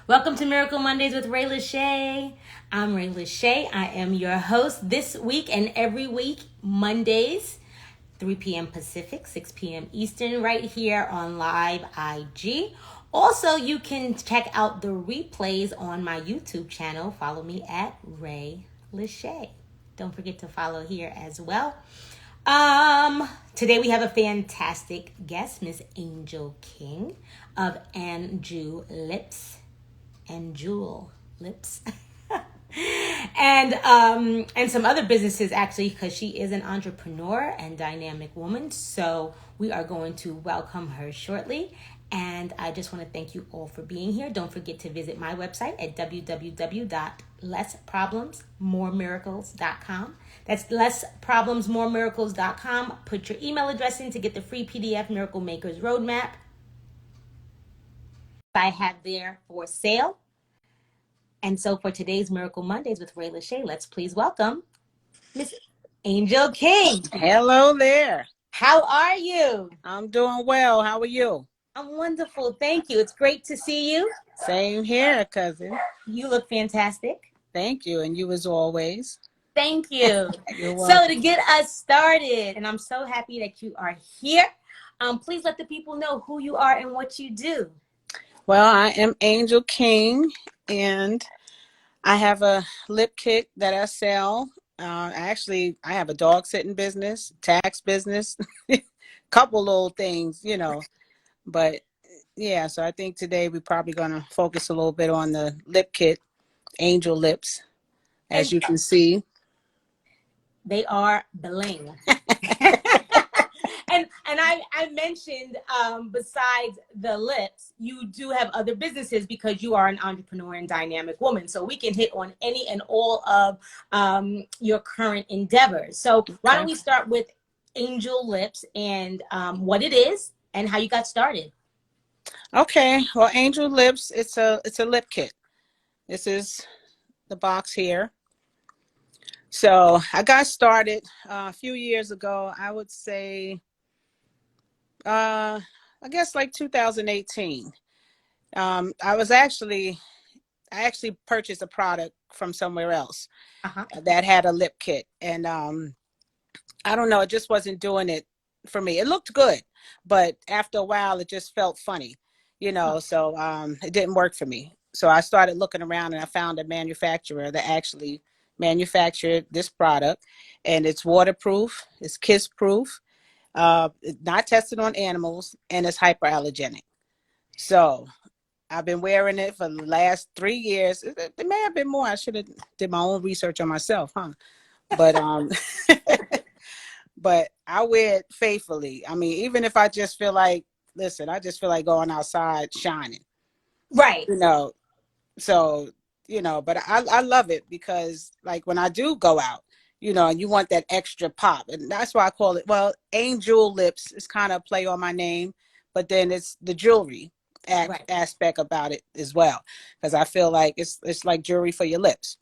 Welcome to Miracle Mondays with Rae Lashea. I'm Rae Lashea. I am your host this week and every week, Mondays, 3 p.m. Pacific, 6 p.m. Eastern, right here on Live IG. Also, you can check out the replays on my YouTube channel. Follow me at Rae Lashea. Don't forget to follow here as well. Today we have a fantastic guest, Miss Angel King of and Jewel Lips. And some other businesses actually, because she is an entrepreneur and dynamic woman. So we are going to welcome her shortly. And I just want to thank you all for being here. Don't forget to visit my website at www.lessproblemsmoremiracles.com. That's lessproblemsmoremiracles.com. Put your email address in to get the free PDF Miracle Makers Roadmap I have there for sale. And so for today's Miracle Mondays with Rae Lashea, let's please welcome Miss Angel King. Hello there. How are you? I'm doing well. How are you? I'm wonderful. Thank you. It's great to see you. Same here, cousin. You look fantastic. Thank you. And you as always. Thank you. You're So welcome. to get us started, and I'm so happy that you are here, please let the people know who you are and what you do. Well, I am Angel King, and I have a lip kit that I sell. I have a dog sitting business, tax business, couple little things, But yeah, so I think today we're probably going to focus a little bit on the lip kit, Angel Lips, as And you can see. they are bling. And I mentioned besides the lips, you do have other businesses because you are an entrepreneur and dynamic woman. So we can hit on any and all of your current endeavors. So why don't we start with Angel Lips and what it is and how you got started? Okay, well, Angel Lips, it's a lip kit. This is the box here. So I got started a few years ago. I would say, I guess like 2018. I actually purchased a product from somewhere else that had a lip kit, and I don't know, it just wasn't doing it for me. It looked good, but after a while, it just felt funny, So it didn't work for me. So I started looking around, and I found a manufacturer that actually manufactured this product, and it's waterproof, it's kiss proof, not tested on animals, and it's hyperallergenic. So I've been wearing it for the last 3 years. It may have been more. I should have did my own research on myself, huh? But but I wear it faithfully. I mean, even if I just feel like, listen, I just feel like going outside shining, Right. So, but I love it because like when I do go out, and you want that extra pop. And that's why I call it, well, Angel Lips is kind of play on my name, but then it's the jewelry aspect about it as well. Because I feel like it's like jewelry for your lips.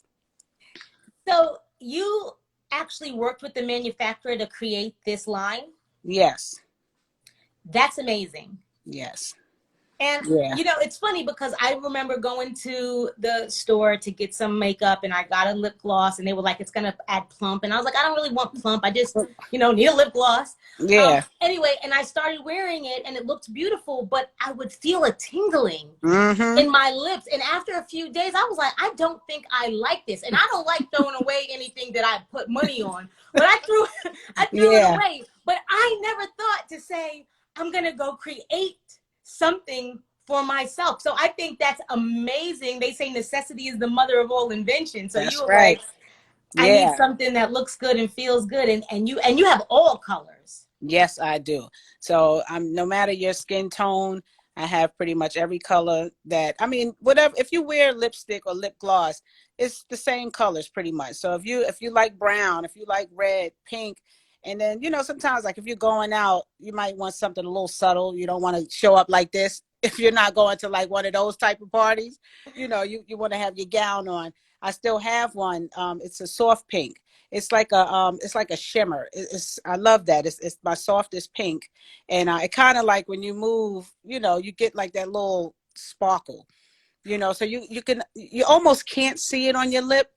So you actually worked with the manufacturer to create this line? Yes. That's amazing. Yes. And, it's funny because I remember going to the store to get some makeup and I got a lip gloss and they were like, it's going to add plump. And I was like, I don't really want plump. I just, need a lip gloss. Yeah. Anyway, and I started wearing it and it looked beautiful, but I would feel a tingling in my lips. And after a few days, I was like, I don't think I like this. And I don't like throwing away anything that I put money on. But I threw it away. But I never thought to say, I'm going to go create something for myself. So I think that's amazing. They say necessity is the mother of all invention. So that's you were right. like, I need something that looks good and feels good. And you have all colors. Yes, I do. So no matter your skin tone, I have pretty much every color whatever. If you wear lipstick or lip gloss, it's the same colors pretty much. So if you like brown, if you like red, pink, and then, sometimes like if you're going out, you might want something a little subtle. You don't want to show up like this. If you're not going to like one of those type of parties, you want to have your gown on. I still have one. It's a soft pink. It's like a shimmer. I love that. It's my softest pink, and it kind of like when you move, you get like that little sparkle. you know, so you almost can't see it on your lip,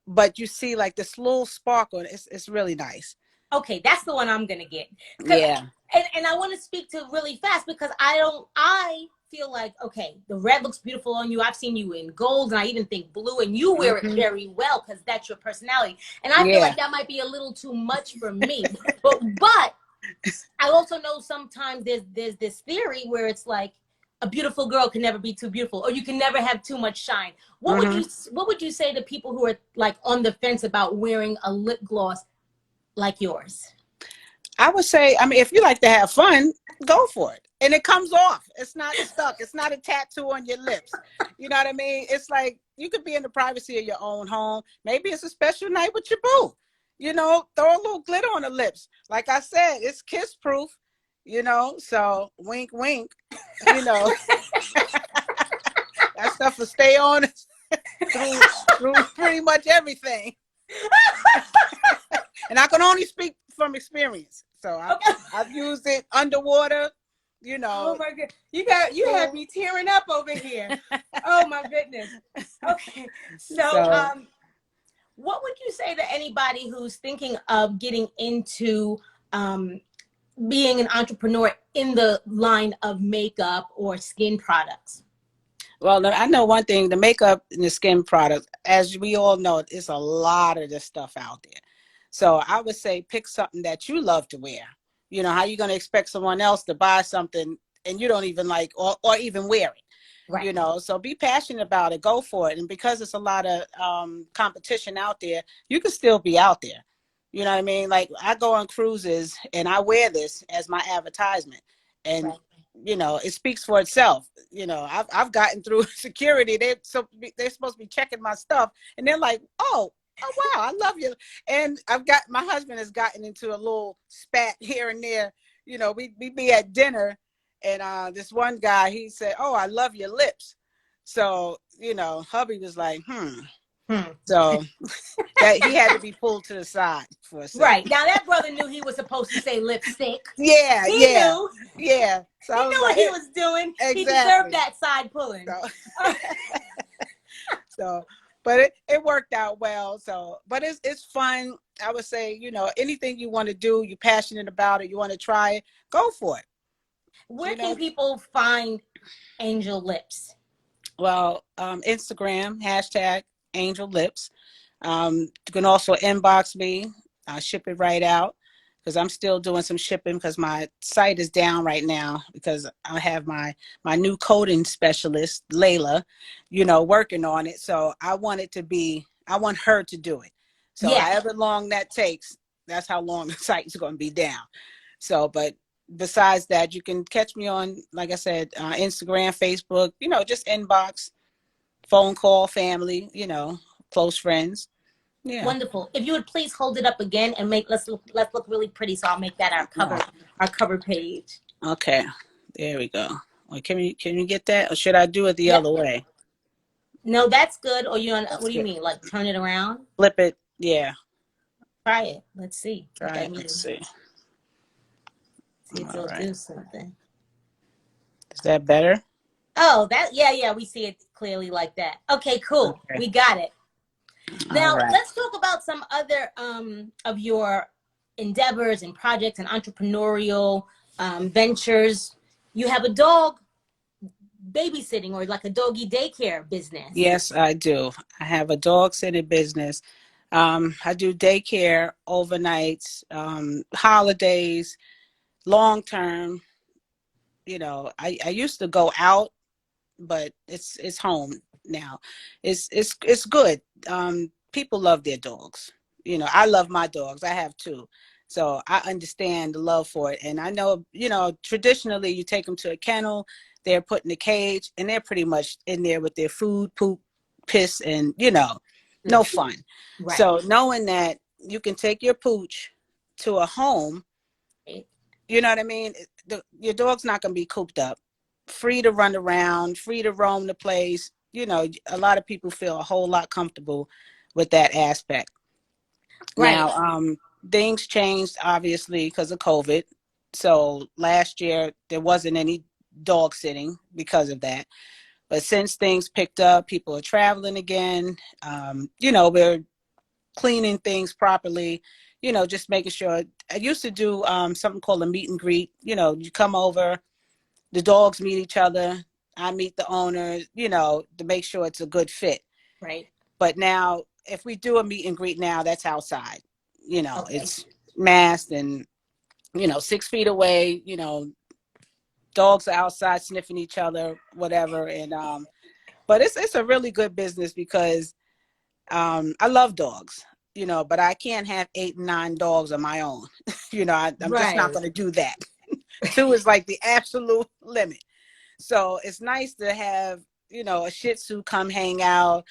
but you see like this little sparkle. It's really nice. Okay, that's the one I'm gonna get. Yeah. And I want to speak to really fast because I feel like, okay, the red looks beautiful on you. I've seen you in gold, and I even think blue, and you wear it very well because that's your personality. And I feel like that might be a little too much for me. But I also know sometimes there's this theory where it's like a beautiful girl can never be too beautiful, or you can never have too much shine. What would you say to people who are like on the fence about wearing a lip gloss like yours? I would say, I mean, if you like to have fun, go for it. And it comes off. It's not stuck. It's not a tattoo on your lips. You know what I mean? It's like you could be in the privacy of your own home. Maybe it's a special night with your boo. You know, throw a little glitter on the lips. Like I said, it's kiss proof, you know, so wink, wink, you know. That stuff will stay on through pretty much everything. And I can only speak from experience. So I've used it underwater, you know. Oh my God. You have me tearing up over here. Oh my goodness. Okay. So what would you say to anybody who's thinking of getting into being an entrepreneur in the line of makeup or skin products? Well, I know one thing, the makeup and the skin products, as we all know, there's a lot of this stuff out there. So I would say pick something that you love to wear. You know, how are you going to expect someone else to buy something and you don't even like or even wear it? Right. You know, so be passionate about it. Go for it. And because it's a lot of competition out there, you can still be out there. You know what I mean? Like I go on cruises and I wear this as my advertisement. And, you know, it speaks for itself. You know, I've gotten through security. They're supposed to be checking my stuff. And they're like, oh, wow, I love you. And my husband has gotten into a little spat here and there. You know, we be at dinner and this one guy, he said, oh, I love your lips. So, you know, hubby was like, So that he had to be pulled to the side for a second. Right. Now that brother knew he was supposed to say lipstick. Yeah. He knew. Yeah. So he knew what he was doing. Exactly. He deserved that side pulling. But it worked out well. So, but it's fun. I would say, you know, anything you want to do, you're passionate about it, you want to try it, go for it. Where can people find Angel Lips? Well, Instagram, #Angel Lips. You can also inbox me. I'll ship it right out because I'm still doing some shipping because my site is down right now because I have my new coding specialist, Layla, you know, working on it. So I want her to do it. So however long that takes, that's how long the site is going to be down. So, but besides that, you can catch me on, like I said, Instagram, Facebook, you know, just inbox, phone call, family, you know, close friends. Yeah. Wonderful. If you would please hold it up again and let's look really pretty. So I'll make that our cover page. Okay. There we go. Well, can you get that? Or should I do it the other way? No, that's good. Or what do you mean? Like turn it around? Flip it. Yeah. Try it. Let's see. Let's see. See if it'll do something. Is that better? Oh, yeah, we see it clearly like that. Okay, cool. Okay. We got it. Now, let's talk about some other of your endeavors and projects and entrepreneurial ventures. You have a dog babysitting or like a doggy daycare business. Yes, I do. I have a dog sitting business. I do daycare, overnights, holidays, long term. You know, I used to go out, but it's home now. It's good. People love their dogs. You know, I love my dogs. I have two. So I understand the love for it. And I know, you know, traditionally you take them to a kennel, they're put in a cage and they're pretty much in there with their food, poop, piss, and, you know, no fun. Right. So knowing that you can take your pooch to a home, you know what I mean? Your dog's not going to be cooped up, free to run around, free to roam the place. You know, a lot of people feel a whole lot comfortable with that aspect. Right. Now, things changed obviously because of COVID. So last year there wasn't any dog sitting because of that. But since things picked up, people are traveling again. You know, we're cleaning things properly, you know, just making sure. I used to do something called a meet and greet. You know, you come over, the dogs meet each other, I meet the owner, you know, to make sure it's a good fit. Right. But now, if we do a meet and greet now, that's outside. You know, Okay. it's masked and, you know, 6 feet away, you know, dogs are outside sniffing each other, whatever. And but it's a really good business because I love dogs, you know, but I can't have 8, 9 dogs of my own. You know, I'm just not Right. going to do that. 2 is like the absolute limit. So it's nice to have, you know, a Shih Tzu come hang out.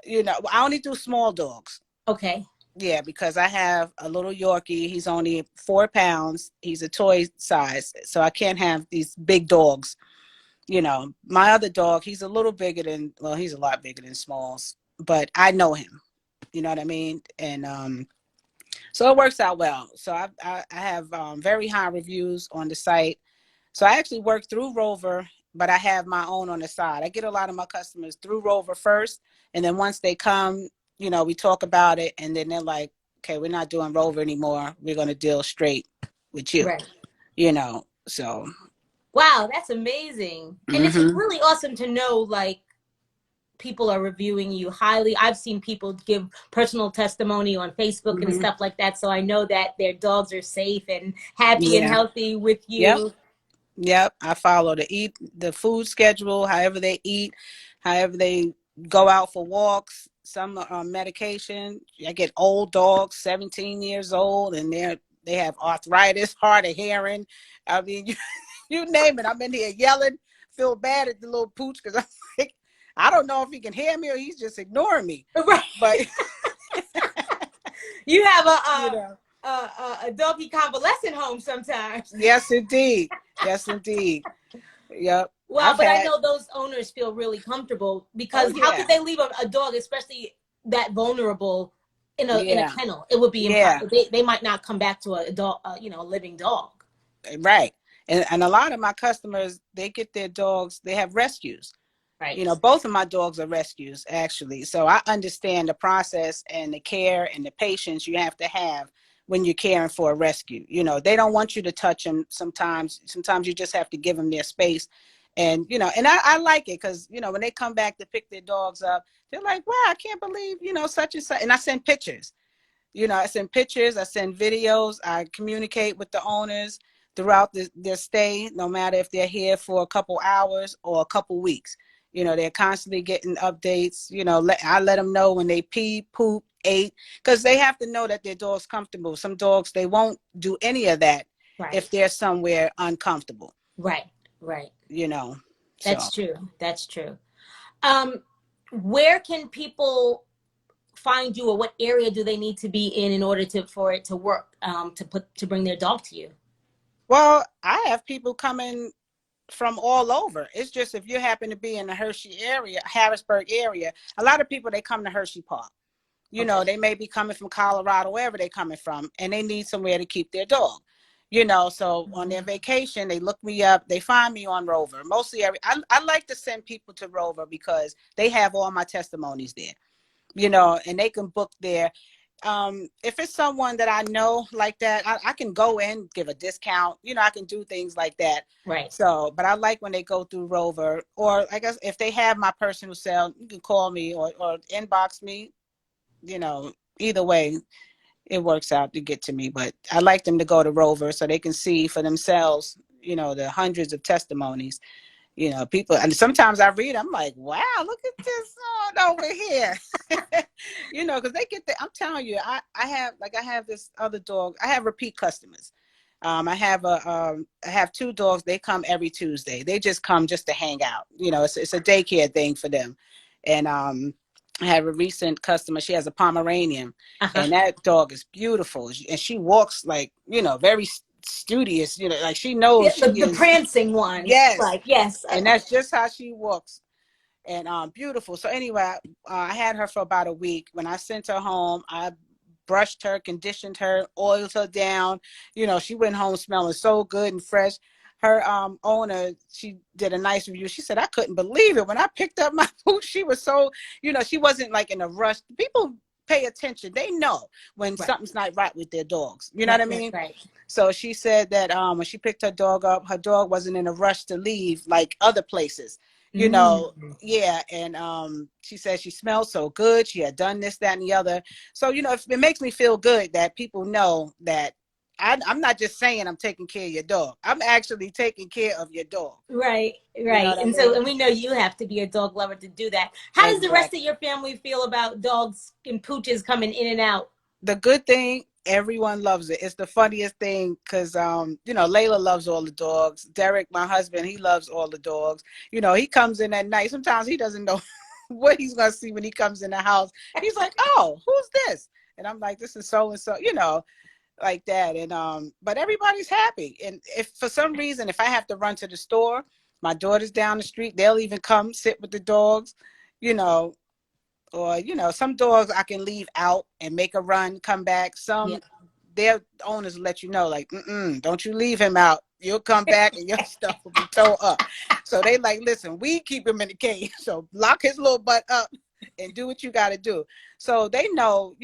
You know, I only do small dogs. Okay. Yeah, because I have a little Yorkie. He's only 4 pounds. He's a toy size. So I can't have these big dogs. You know, my other dog, he's a little bigger than, well, he's a lot bigger than Smalls, but I know him. You know what I mean? And so it works out well. So I have very high reviews on the site. So I actually work through Rover, but I have my own on the side. I get a lot of my customers through Rover first, and then once they come, you know, we talk about it, and then they're like, okay, we're not doing Rover anymore. We're going to deal straight with you, Right. you know. So Wow, that's amazing. And it's mm-hmm. really awesome to know, like, people are reviewing you highly. I've seen people give personal testimony on Facebook and Mm-hmm. stuff like that. So I know that their dogs are safe and happy and Yeah. healthy with Yep. you. Yep. I follow the food schedule, however they eat, however they go out for walks. Some medication. I get old dogs, 17 years old, and they have arthritis, hard of hearing. I mean, you name it. I'm in here yelling, feel bad at the little pooch because I'm like, I don't know if he can hear me or he's just ignoring me. Right. But You have you know, a doggy convalescent home sometimes. yes, indeed, yes, indeed. Yep, Well, I've but I had. know those owners feel really comfortable Oh because how yeah, could they leave a dog, especially that vulnerable, in a yeah, kennel? It would be yeah. impossible. They might not come back to a dog, a living dog. Right. And a lot of my customers, they get their dogs, they have rescues. You Right. know, both of my dogs are rescues actually. So I understand the process and the care and the patience you have to have when you're caring for a rescue. You know, they don't want you to touch them sometimes. Sometimes you just have to give them their space. And, you know, and I like it because, you know, when they come back to pick their dogs up, they're like, wow, I can't believe, you know, such and such. And I send pictures. You know, I send pictures, I send videos, I communicate with the owners throughout their stay, no matter if they're here for a couple hours or a couple weeks. You know, they're constantly getting updates. You know, I let them know when they pee, poop, ate, because they have to know that their dog's comfortable. Some dogs, they won't do any of that if Right. they're somewhere uncomfortable, Right. Right. you know. So, That's true. That's true. Um, where can people find you, or what area do they need to be in order to for it to work? To bring their dog to you. well, I have people coming from all over. It's just if you happen to be in the Hershey area, Harrisburg area, a lot of people, they come to Hershey Park. You Okay. know, they may be coming from Colorado, wherever they're coming from, and they need somewhere to keep their dog. You know, so on their vacation, they look me up, they find me on Rover. Mostly I like to send people to Rover because they have all my testimonies there, you know, and they can book there. If it's someone that I know like that, I can go in, give a discount, you know, I can do things like that. Right. So, but I like when they go through Rover, or I guess if they have my personal cell, you can call me or inbox me, you know, either way, it works out to get to me. But I like them to go to Rover so they can see for themselves, you know, the hundreds of testimonies. You know, people, and sometimes I read, I'm like, wow, look at this on over here. You know, because they get the, I'm telling you, I have this other dog. I have repeat customers. I have 2 dogs. They come every Tuesday. They just come just to hang out. You know, it's a daycare thing for them. And I have a recent customer. She has a Pomeranian, Uh-huh. and that dog is beautiful. And she walks like, you know, very studious. You know, like she knows Yeah, she the is. prancing one. Yes, Like, yes. and that's just how she walks. And beautiful. So anyway, I had her for about a week. When I sent her home, I brushed her, conditioned her, oiled her down. You know, she went home smelling so good and fresh. her owner, she did a nice review. She said, I couldn't believe it when I picked up my food. She was so, she wasn't like in a rush. People pay attention. They know when something's not right with their dogs. You know what I mean? Right. So she said that when she picked her dog up, her dog wasn't in a rush to leave like other places. Yeah. And she said she smelled so good. She had done this, that, and the other. So, it makes me feel good that people know that I'm not just saying I'm taking care of your dog. I'm actually taking care of your dog. Right. And So, and we know you have to be a dog lover to do that. How does the rest of your family feel about dogs and pooches coming in and out? The good thing, everyone loves it. It's the funniest thing because, Layla loves all the dogs. Derek, my husband, he loves all the dogs. He comes in at night. Sometimes he doesn't know what he's going to see when he comes in the house. He's like, oh, who's this? And I'm like, this is so-and-so, like that. And but everybody's happy. And if for some reason, if I have to run to the store, my daughter's down the street, they'll even come sit with the dogs, or some dogs I can leave out and make a run, come back. Some their owners let you know, like, don't you leave him out. You'll come back and your stuff will be towed up. So they like, listen, we keep him in the cage, so lock his little butt up and do what you got to do. So they know,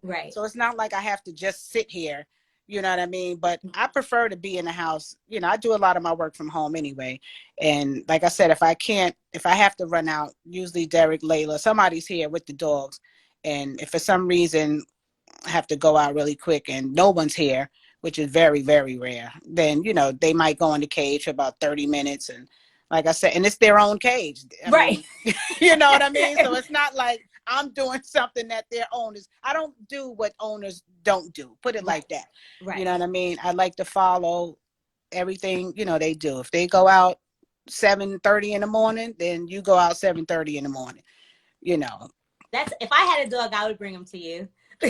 Right. So it's not like I have to just sit here, you know what I mean? But I prefer to be in the house. I do a lot of my work from home anyway. And like I said, if I have to run out, usually Derek, Layla, somebody's here with the dogs. And if for some reason I have to go out really quick and no one's here, which is very, very rare, then, they might go in the cage for about 30 minutes. And like I said, and it's their own cage. I mean, you know what I mean? So it's not like I'm doing something that their owners, I don't do what owners don't do. Put it like that. You know what I mean? I like to follow everything, they do. If they go out 7:30 in the morning, then you go out 7:30 in the morning, That's, if I had a dog, I would bring him to you.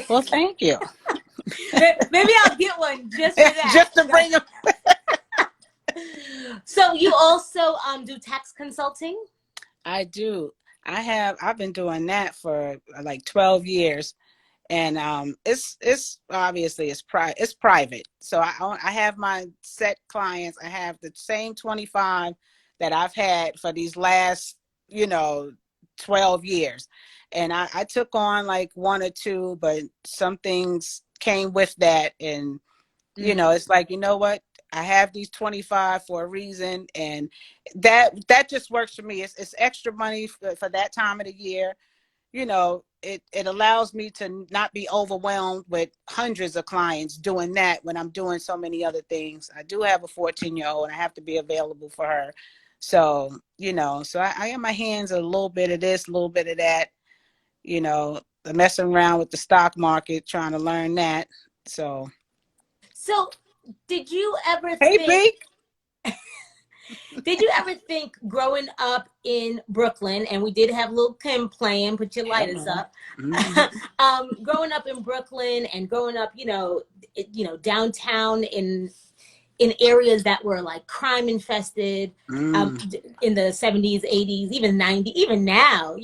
Well, thank you. Maybe I'll get one just for that. Just to bring him. So you also do tax consulting? I do. I've been doing that for like 12 years. And it's obviously it's private. So I have my set clients. I have the same 25 that I've had for these last 12 years. And I took on like one or two, but some things came with that. And it's like, what? I have these 25 for a reason, and that just works for me. It's extra money for that time of the year. It allows me to not be overwhelmed with hundreds of clients doing that when I'm doing so many other things. I do have a 14-year-old and I have to be available for her. So, so I have my hands a little bit of this, a little bit of that, messing around with the stock market, trying to learn that. So did you ever think? Did you ever think growing up in Brooklyn, and we did have Lil' Kim playing, put your lighters up, growing up in Brooklyn and growing up, downtown in areas that were like crime infested, in the 70s, 80s, even 90s, even now,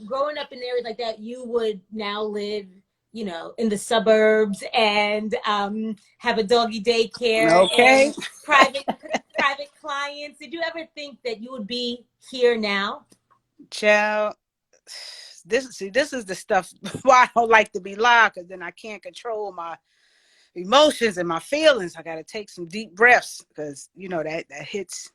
growing up in areas like that, you would now live in the suburbs and have a doggy daycare and private clients. Did you ever think that you would be here now? Child, this is the stuff why I don't like to be live, because then I can't control my emotions and my feelings. I got to take some deep breaths because that hits.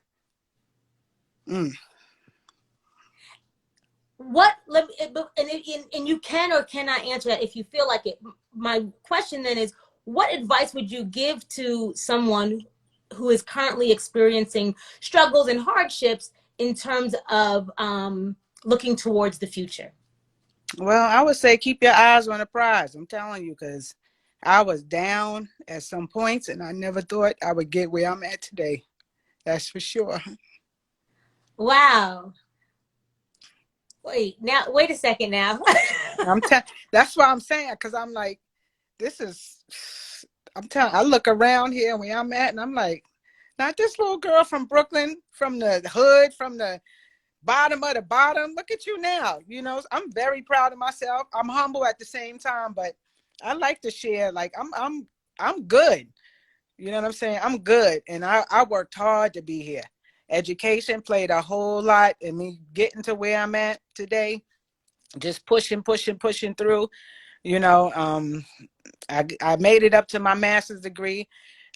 What, and you can or cannot answer that if you feel like it. My question then is, what advice would you give to someone who is currently experiencing struggles and hardships in terms of looking towards the future? Well, I would say keep your eyes on the prize. I'm telling you, because I was down at some points and I never thought I would get where I'm at today. That's for sure. Wow. Wait a second now. That's why I'm saying, because I'm like, I look around here where I'm at and I'm like, not this little girl from Brooklyn, from the hood, from the bottom of the bottom. Look at you now. I'm very proud of myself. I'm humble at the same time, but I like to share. Like I'm good. You know what I'm saying? I'm good. And I worked hard to be here. Education played a whole lot in me getting to where I'm at today. Just pushing through. You know, I made it up to my master's degree.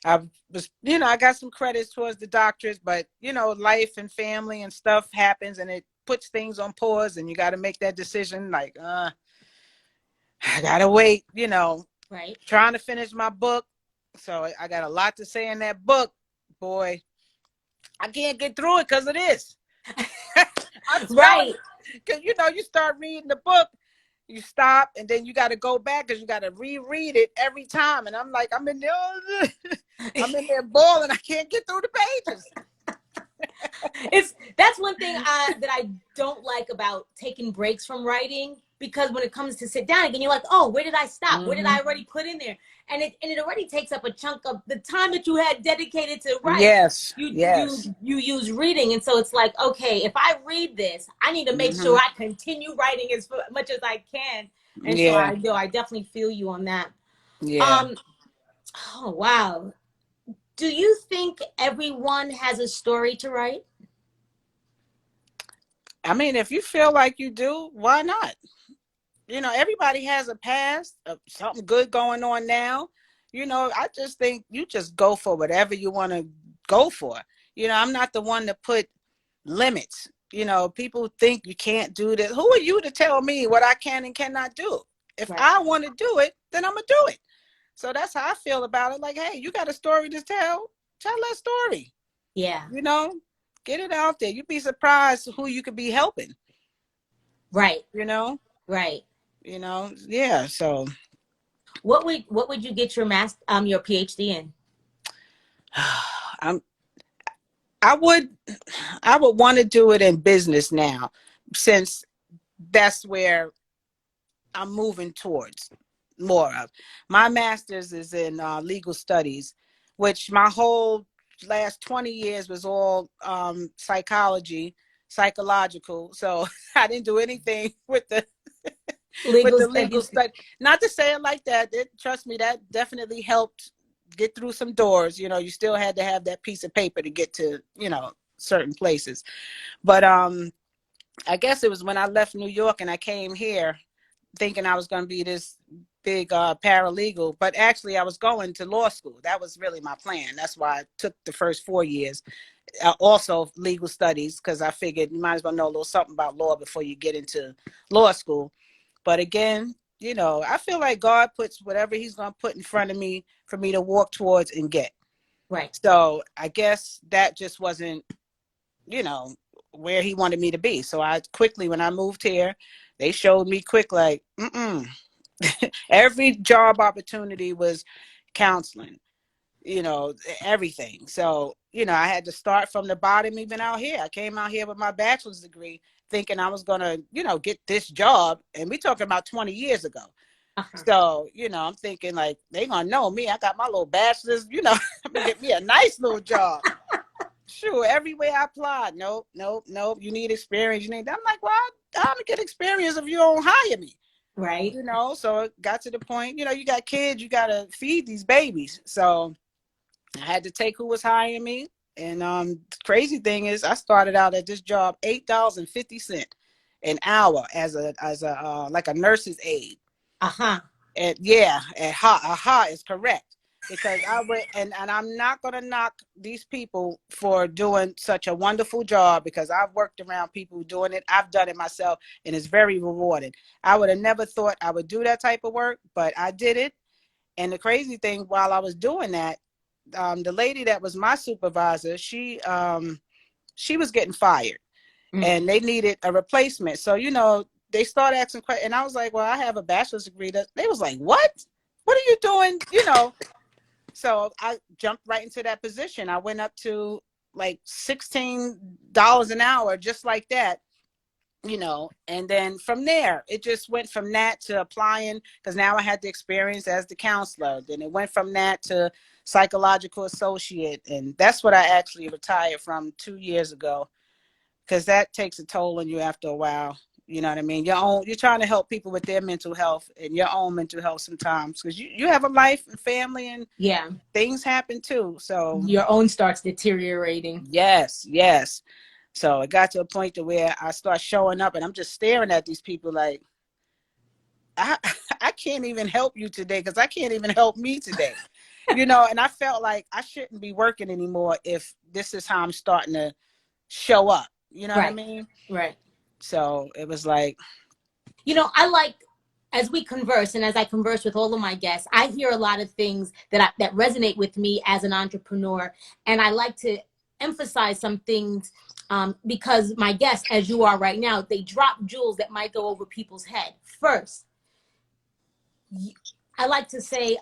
I was, I got some credits towards the doctorates, but life and family and stuff happens, and it puts things on pause, and you got to make that decision. Like, I gotta wait. Right. Trying to finish my book, so I got a lot to say in that book. Boy, I can't get through it because of this. I'm telling Right. you, because you start reading the book, you stop, and then you got to go back because you got to reread it every time. And I'm like, I'm in there, I'm in there bawling. I can't get through the pages. That's one thing that I don't like about taking breaks from writing, because when it comes to sit down again, you're like, oh, where did I stop? Mm-hmm. What did I already put in there? And it already takes up a chunk of the time that you had dedicated to write. Yes. You use reading, and so it's like, okay, if I read this, I need to make Mm-hmm. sure I continue writing as much as I can. And so I definitely feel you on that. Yeah. Oh wow. Do you think everyone has a story to write? I mean, if you feel like you do, why not? Everybody has a past, something good going on now. I just think you just go for whatever you want to go for. I'm not the one to put limits. People think you can't do this. Who are you to tell me what I can and cannot do? If I want to do it, then I'm going to do it. So that's how I feel about it. Like, hey, you got a story to tell that story. Yeah. Get it out there. You'd be surprised who you could be helping. Right. Right. Yeah. So what would you get your your PhD in? I would want to do it in business now, since that's where I'm moving towards more of. My master's is in legal studies, which my whole last 20 years was all psychological. So I didn't do anything with the legal study. Not to say it like that. Trust me, that definitely helped get through some doors. You still had to have that piece of paper to get to, certain places. But I guess it was when I left New York and I came here thinking I was going to be this big paralegal, but actually I was going to law school. That was really my plan. That's why I took the first 4 years. Also legal studies, because I figured you might as well know a little something about law before you get into law school. But again, I feel like God puts whatever he's going to put in front of me for me to walk towards and get. Right. So I guess that just wasn't, where he wanted me to be. So I quickly, when I moved here, they showed me quick, like, every job opportunity was counseling, everything. So, I had to start from the bottom even out here. I came out here with my bachelor's degree thinking I was going to, get this job. And we're talking about 20 years ago. So, I'm thinking like, they going to know me. I got my little bachelor's, I'm going to get me a nice little job. Sure, everywhere I applied, nope. You need experience. I'm like, well, I'm gonna get experience if you don't hire me, right? So it got to the point, you got kids, you gotta feed these babies. So I had to take who was hiring me. And the crazy thing is, I started out at this job $8.50 an hour as a like a nurse's aide. And yeah, aha is correct. Because I went, and I'm not going to knock these people for doing such a wonderful job, because I've worked around people doing it. I've done it myself, and it's very rewarding. I would have never thought I would do that type of work, but I did it. And the crazy thing, while I was doing that, the lady that was my supervisor, she was getting fired, and they needed a replacement. So, they started asking questions, and I was like, well, I have a bachelor's degree. They was like, what are you doing? So I jumped right into that position. I went up to like $16 an hour, just like that, and then from there, it just went from that to applying, because now I had the experience as the counselor. Then it went from that to psychological associate. And that's what I actually retired from 2 years ago, because that takes a toll on you after a while. You know what I mean? You're trying to help people with their mental health and your own mental health sometimes, because you have a life and family, and things happen too. So your own starts deteriorating. Yes, yes. So it got to a point to where I start showing up and I'm just staring at these people like, I, I can't even help you today because I can't even help me today. And I felt like I shouldn't be working anymore if this is how I'm starting to show up. You know what I mean? Right. So it was like, I like, as we converse and as I converse with all of my guests, I hear a lot of things that resonate with me as an entrepreneur. And I like to emphasize some things because my guests, as you are right now, they drop jewels that might go over people's head. First, I like to say,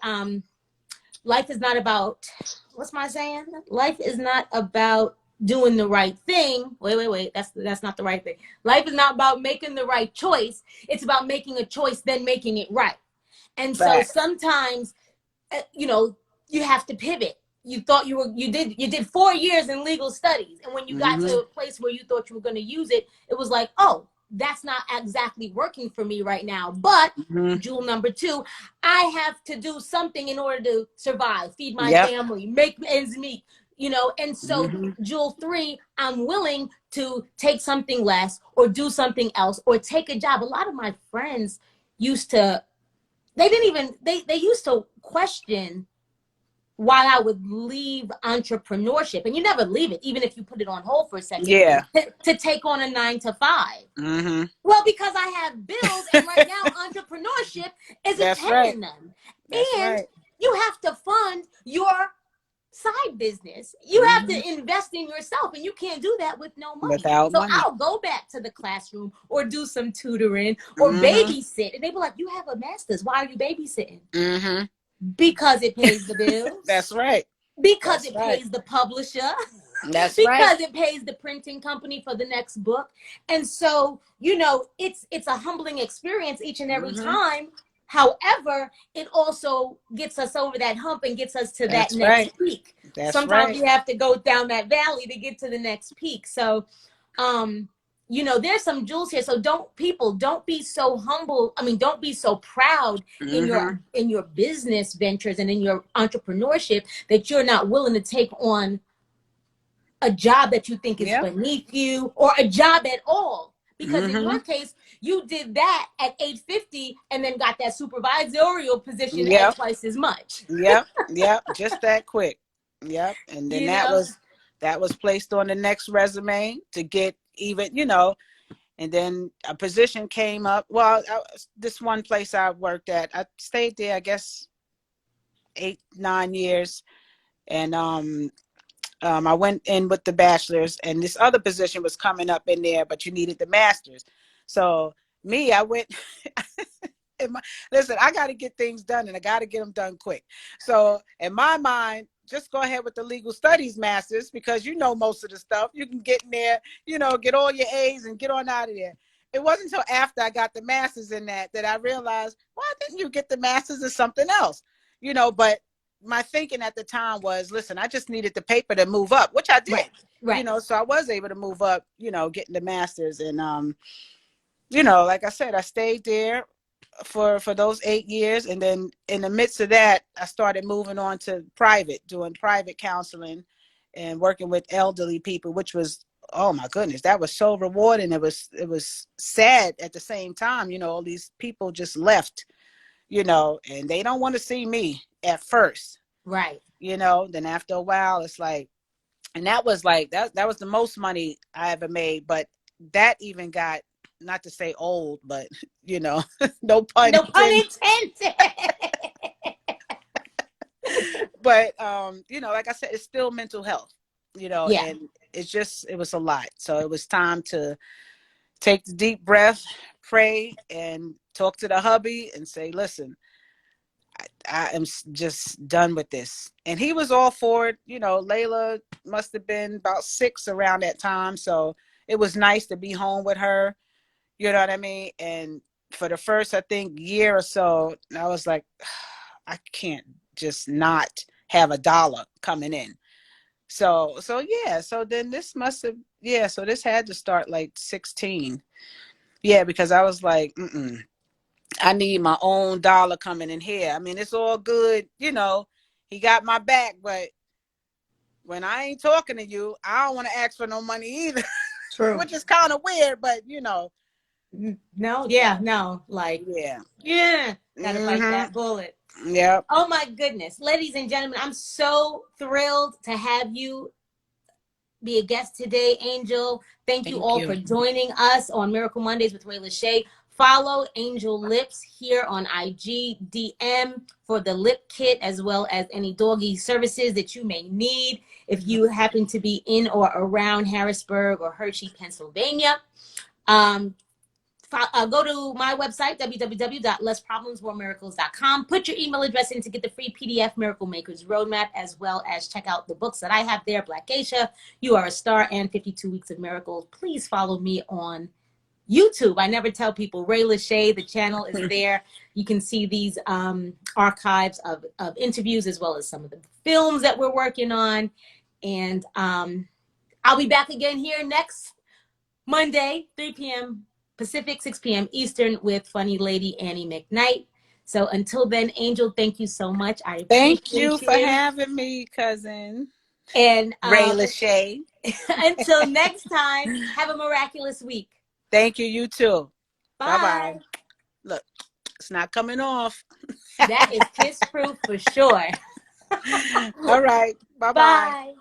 life is not about, what's my saying? Life is not about doing the right thing. Wait. That's not the right thing. Life is not about making the right choice. It's about making a choice, then making it right. And so sometimes, you have to pivot. You thought you did 4 years in legal studies. And when you got to a place where you thought you were going to use it, it was like, oh, that's not exactly working for me right now. But jewel number 2, I have to do something in order to survive, feed my family, make ends meet, and so jewel 3, I'm willing to take something less or do something else or take a job. A lot of my friends used to, they used to question why I would leave entrepreneurship. And you never leave it, even if you put it on hold for a second, to take on a 9-to-5. Well, because I have bills, and right now entrepreneurship is attending them. And you have to fund your side business. You have to invest in yourself, and you can't do that with no money. So I'll go back to the classroom or do some tutoring or babysit. And they be like, you have a master's. Why are you babysitting? Because it pays the bills. That's right. Because it pays the publisher. That's because it pays the printing company for the next book. And so, it's a humbling experience each and every time. However, it also gets us over that hump and gets us to that next peak. Sometimes you have to go down that valley to get to the next peak. So, there's some jewels here. So don't be so humble. I mean, don't be so proud in your business ventures and in your entrepreneurship that you're not willing to take on a job that you think is beneath you, or a job at all. Because in your case, you did that at 850 and then got that supervisorial position at twice as much. Yep. Just that quick. Yep. And then that was placed on the next resume to get even, and then a position came up. Well, this one place I worked at, I stayed there, I guess, 8-9 years. And I went in with the bachelor's, and this other position was coming up in there, but you needed the master's. So I went, listen, I got to get things done, and I got to get them done quick. So in my mind, just go ahead with the legal studies master's, because most of the stuff. You can get in there, get all your A's and get on out of there. It wasn't until after I got the master's in that I realized, why didn't you get the master's in something else? But my thinking at the time was, listen, I just needed the paper to move up, which I did. Right. So I was able to move up, getting the master's. And, like I said, I stayed there for those 8 years. And then in the midst of that, I started moving on to doing private counseling and working with elderly people, which was, oh my goodness, that was so rewarding. It was sad at the same time. All these people just left, and they don't want to see me at first. Right. Then after a while, it's like, and that was like, that was the most money I ever made. But that even got, not to say old, but no pun intended. But like I said, it's still mental health, and it was a lot. So it was time to take the deep breath, pray, and talk to the hubby and say, listen, I am just done with this. And he was all for it. Layla must have been about 6 around that time. So it was nice to be home with her. You know what I mean? And for the first, I think, year or so, I was like, I can't just not have $1 coming in. So then this must have, so this had to start like 16. Yeah, because I was like, I need my own dollar coming in here. I mean, it's all good, you know. He got my back, but when I ain't talking to you, I don't want to ask for no money either. True. Which is kind of weird, but you know. No, yeah, no, like, yeah, gotta bite that bullet. Yep. Oh my goodness. Ladies and gentlemen, I'm so thrilled to have you be a guest today, Angel. Thank you all for joining us on Miracle Mondays with Rae Lashea. Follow Angel Lips here on IG DM for the lip kit, as well as any doggy services that you may need if you happen to be in or around Harrisburg or Hershey, Pennsylvania. Go to my website, www.lessproblemsmoremiracles.com. Put your email address in to get the free PDF Miracle Makers Roadmap, as well as check out the books that I have there, Black Geisha, You Are a Star, and 52 Weeks of Miracles. Please follow me on YouTube. I never tell people. Rae Lashea, the channel is there. You can see these archives of interviews, as well as some of the films that we're working on. And I'll be back again here next Monday, 3 p.m. Pacific, 6 p.m. Eastern with funny lady Annie McKnight. So until then, Angel, thank you so much. I appreciate Thank you for having me, cousin. And Rae Lashea. Until next time, have a miraculous week. Thank you. You too. Bye. Look, it's not coming off. That is kiss proof for sure. All right. Bye-bye. Bye.